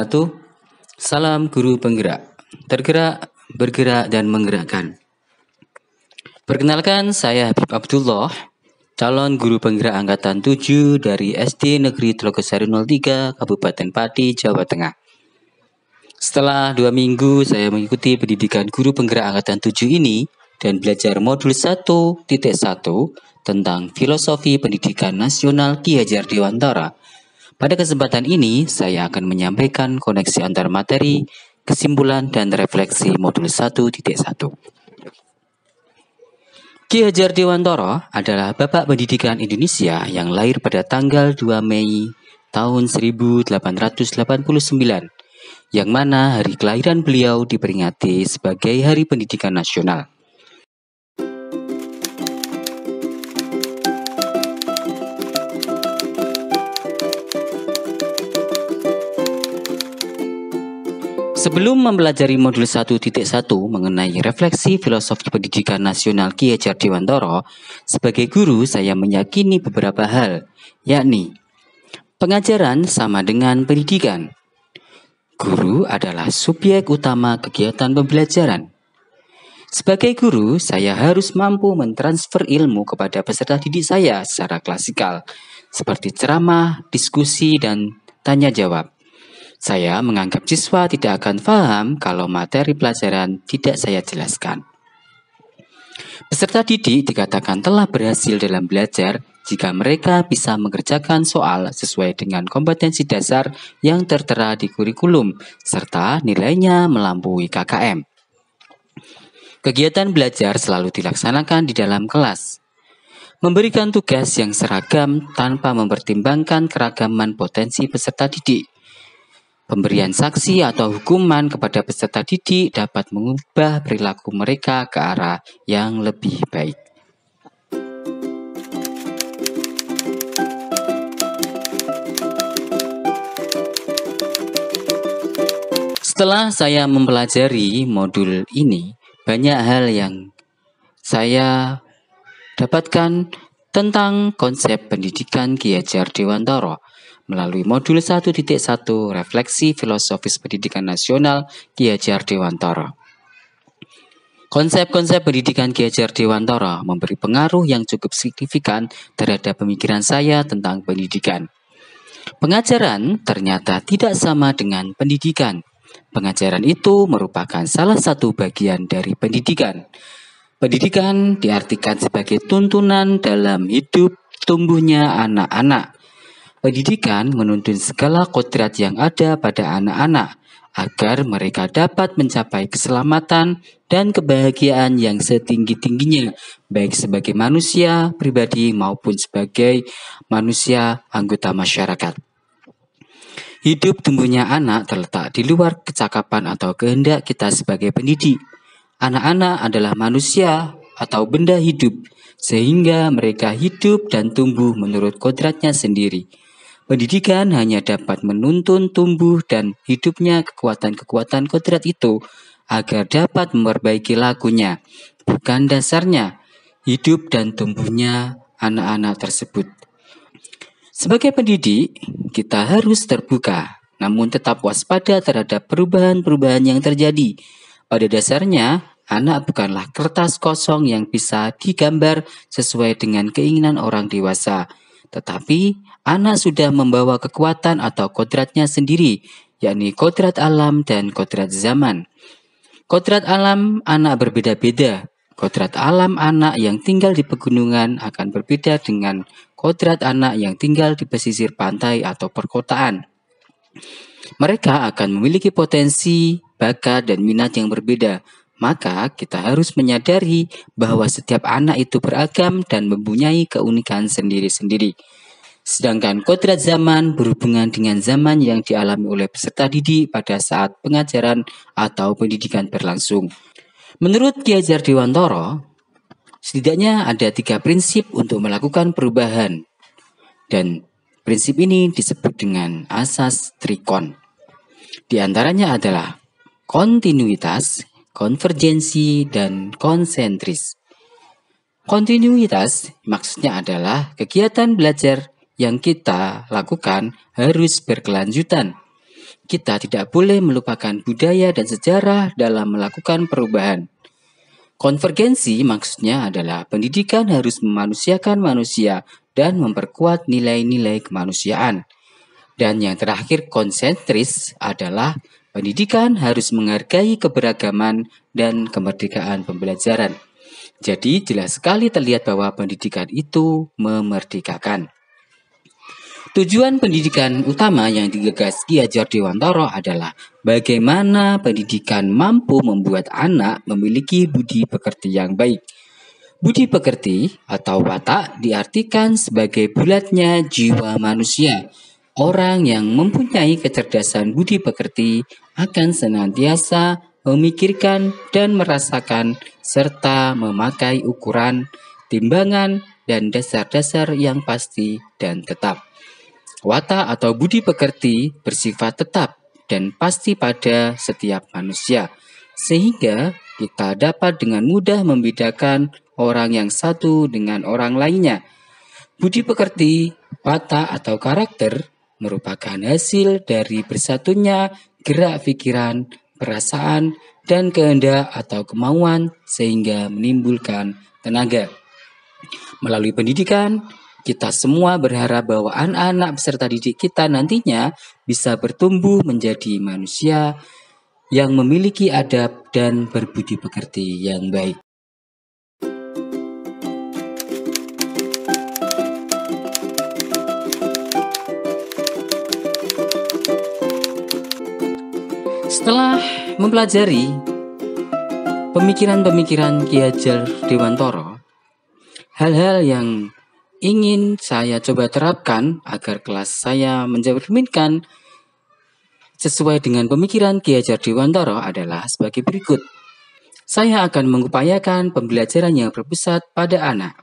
wabarakatuh. Salam guru penggerak, tergerak, bergerak, dan menggerakkan. Perkenalkan, saya Habib Abdullah, calon guru penggerak angkatan 7 dari SD Negeri Telogosari 03, Kabupaten Pati, Jawa Tengah. Setelah 2 minggu saya mengikuti pendidikan guru penggerak angkatan 7 ini dan belajar modul 1.1 tentang filosofi pendidikan nasional Ki Hajar Dewantara. Pada kesempatan ini, saya akan menyampaikan koneksi antar materi, kesimpulan, dan refleksi modul 1.1. Ki Hajar Dewantara adalah Bapak Pendidikan Indonesia yang lahir pada tanggal 2 Mei tahun 1889, yang mana hari kelahiran beliau diperingati sebagai Hari Pendidikan Nasional. Sebelum mempelajari modul 1.1 mengenai refleksi filosofi pendidikan nasional Ki Hajar Dewantara, sebagai guru saya meyakini beberapa hal, yakni pengajaran sama dengan pendidikan. Guru adalah subjek utama kegiatan pembelajaran. Sebagai guru, saya harus mampu mentransfer ilmu kepada peserta didik saya secara klasikal, seperti ceramah, diskusi, dan tanya jawab. Saya menganggap siswa tidak akan paham kalau materi pelajaran tidak saya jelaskan. Peserta didik dikatakan telah berhasil dalam belajar jika mereka bisa mengerjakan soal sesuai dengan kompetensi dasar yang tertera di kurikulum, serta nilainya melampaui KKM. Kegiatan belajar selalu dilaksanakan di dalam kelas. Memberikan tugas yang seragam tanpa mempertimbangkan keragaman potensi peserta didik. Pemberian sanksi atau hukuman kepada peserta didik dapat mengubah perilaku mereka ke arah yang lebih baik. Setelah saya mempelajari modul ini, banyak hal yang saya dapatkan tentang konsep pendidikan Ki Hajar Dewantara melalui modul 1.1 refleksi filosofis pendidikan nasional Ki Hajar Dewantara. Konsep-konsep pendidikan Ki Hajar Dewantara memberi pengaruh yang cukup signifikan terhadap pemikiran saya tentang pendidikan. Pengajaran ternyata tidak sama dengan pendidikan. Pengajaran itu merupakan salah satu bagian dari pendidikan. Pendidikan diartikan sebagai tuntunan dalam hidup tumbuhnya anak-anak. Pendidikan menuntun segala kodrat yang ada pada anak-anak agar mereka dapat mencapai keselamatan dan kebahagiaan yang setinggi-tingginya, baik sebagai manusia pribadi maupun sebagai manusia anggota masyarakat. Hidup tumbuhnya anak terletak di luar kecakapan atau kehendak kita sebagai pendidik. Anak-anak adalah manusia atau benda hidup, sehingga mereka hidup dan tumbuh menurut kodratnya sendiri. Pendidikan hanya dapat menuntun tumbuh dan hidupnya kekuatan-kekuatan kodrat itu agar dapat memperbaiki lakunya, bukan dasarnya, hidup dan tumbuhnya anak-anak tersebut. Sebagai pendidik, kita harus terbuka, namun tetap waspada terhadap perubahan-perubahan yang terjadi. Pada dasarnya, anak bukanlah kertas kosong yang bisa digambar sesuai dengan keinginan orang dewasa, tetapi anak sudah membawa kekuatan atau kodratnya sendiri, yakni kodrat alam dan kodrat zaman. Kodrat alam anak berbeda-beda. Kodrat alam anak yang tinggal di pegunungan akan berbeda dengan kodrat anak yang tinggal di pesisir pantai atau perkotaan. Mereka akan memiliki potensi, bakat, dan minat yang berbeda. Maka kita harus menyadari bahwa setiap anak itu beragam dan mempunyai keunikan sendiri-sendiri. Sedangkan kodrat zaman berhubungan dengan zaman yang dialami oleh peserta didik pada saat pengajaran atau pendidikan berlangsung. Menurut Ki Hajar Dewantara, setidaknya ada 3 prinsip untuk melakukan perubahan. Dan prinsip ini disebut dengan asas trikon. Di antaranya adalah kontinuitas, konvergensi, dan konsentris. Kontinuitas maksudnya adalah kegiatan belajar yang kita lakukan harus berkelanjutan. kita tidak boleh melupakan budaya dan sejarah dalam melakukan perubahan. Konvergensi maksudnya adalah pendidikan harus memanusiakan manusia dan memperkuat nilai-nilai kemanusiaan. Dan yang terakhir konsentris adalah pendidikan harus menghargai keberagaman dan kemerdekaan pembelajaran. Jadi jelas sekali terlihat bahwa pendidikan itu memerdekakan. Tujuan pendidikan utama yang digagas Ki Hajar Dewantara adalah bagaimana pendidikan mampu membuat anak memiliki budi pekerti yang baik. Budi pekerti atau watak diartikan sebagai bulatnya jiwa manusia. Orang yang mempunyai kecerdasan budi pekerti akan senantiasa memikirkan dan merasakan serta memakai ukuran, timbangan, dan dasar-dasar yang pasti dan tetap. Watak atau budi pekerti bersifat tetap dan pasti pada setiap manusia, sehingga kita dapat dengan mudah membedakan orang yang satu dengan orang lainnya. Budi pekerti, watak atau karakter merupakan hasil dari bersatunya gerak pikiran, perasaan, dan kehendak atau kemauan sehingga menimbulkan tenaga. Melalui pendidikan, kita semua berharap bahwa anak-anak peserta didik kita nantinya bisa bertumbuh menjadi manusia yang memiliki adab dan berbudi pekerti yang baik. Setelah mempelajari pemikiran-pemikiran Ki Hajar Dewantara, hal-hal yang ingin saya coba terapkan agar kelas saya mencerminkan sesuai dengan pemikiran Ki Hajar Dewantara adalah sebagai berikut. Saya akan mengupayakan pembelajaran yang berpusat pada anak,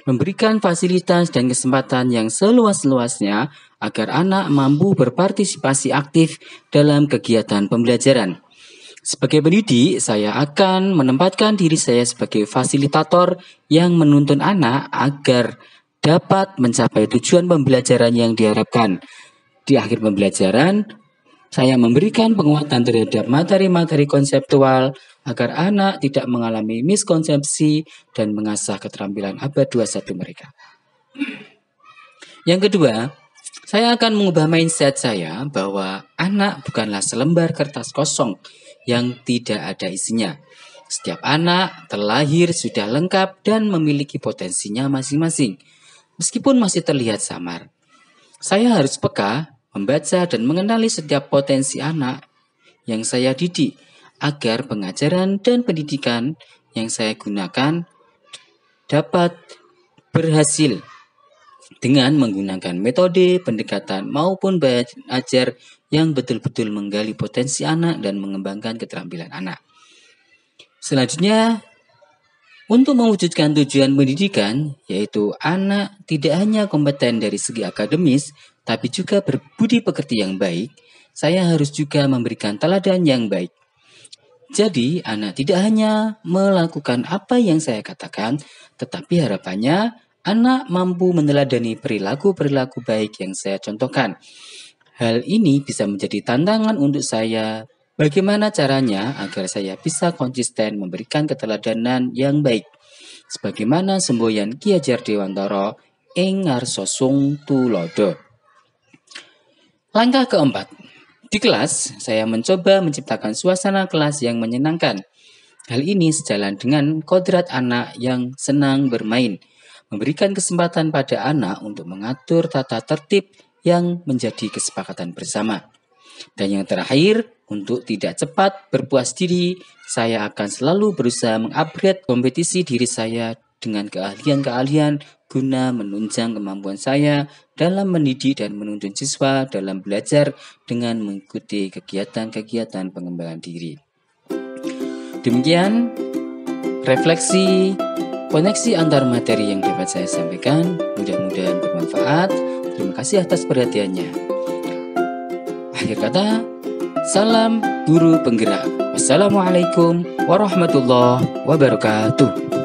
memberikan fasilitas dan kesempatan yang seluas-luasnya agar anak mampu berpartisipasi aktif dalam kegiatan pembelajaran. Sebagai pendidik, saya akan menempatkan diri saya sebagai fasilitator yang menuntun anak agar dapat mencapai tujuan pembelajaran yang diharapkan. Di akhir pembelajaran, saya memberikan penguatan terhadap materi-materi konseptual agar anak tidak mengalami miskonsepsi dan mengasah keterampilan abad 21 mereka. Yang kedua, saya akan mengubah mindset saya bahwa anak bukanlah selembar kertas kosong yang tidak ada isinya. Setiap anak terlahir sudah lengkap dan memiliki potensinya masing-masing, meskipun masih terlihat samar. Saya harus peka, membaca dan mengenali setiap potensi anak yang saya didik, agar pengajaran dan pendidikan yang saya gunakan dapat berhasil dengan menggunakan metode, pendekatan maupun belajar yang betul-betul menggali potensi anak dan mengembangkan keterampilan anak. Selanjutnya, untuk mewujudkan tujuan pendidikan, yaitu anak tidak hanya kompeten dari segi akademis, tapi juga berbudi pekerti yang baik, saya harus juga memberikan teladan yang baik. Jadi, anak tidak hanya melakukan apa yang saya katakan, tetapi harapannya anak mampu meneladani perilaku-perilaku baik yang saya contohkan. Hal ini bisa menjadi tantangan untuk saya. Bagaimana caranya agar saya bisa konsisten memberikan keteladanan yang baik? Sebagaimana semboyan Ki Hajar Dewantara ing ngarsa sung tulodo. Langkah keempat. Di kelas, saya mencoba menciptakan suasana kelas yang menyenangkan. Hal ini sejalan dengan kodrat anak yang senang bermain, memberikan kesempatan pada anak untuk mengatur tata tertib yang menjadi kesepakatan bersama. Dan yang terakhir, untuk tidak cepat berpuas diri, saya akan selalu berusaha mengupgrade kompetisi diri saya dengan keahlian-keahlian guna menunjang kemampuan saya dalam mendidik dan menuntun siswa dalam belajar dengan mengikuti kegiatan-kegiatan pengembangan diri. Demikian refleksi koneksi antar materi yang dapat saya sampaikan, mudah-mudahan bermanfaat. Terima kasih atas perhatiannya. Akhir kata, salam guru penggerak. Wassalamualaikum warahmatullahi wabarakatuh.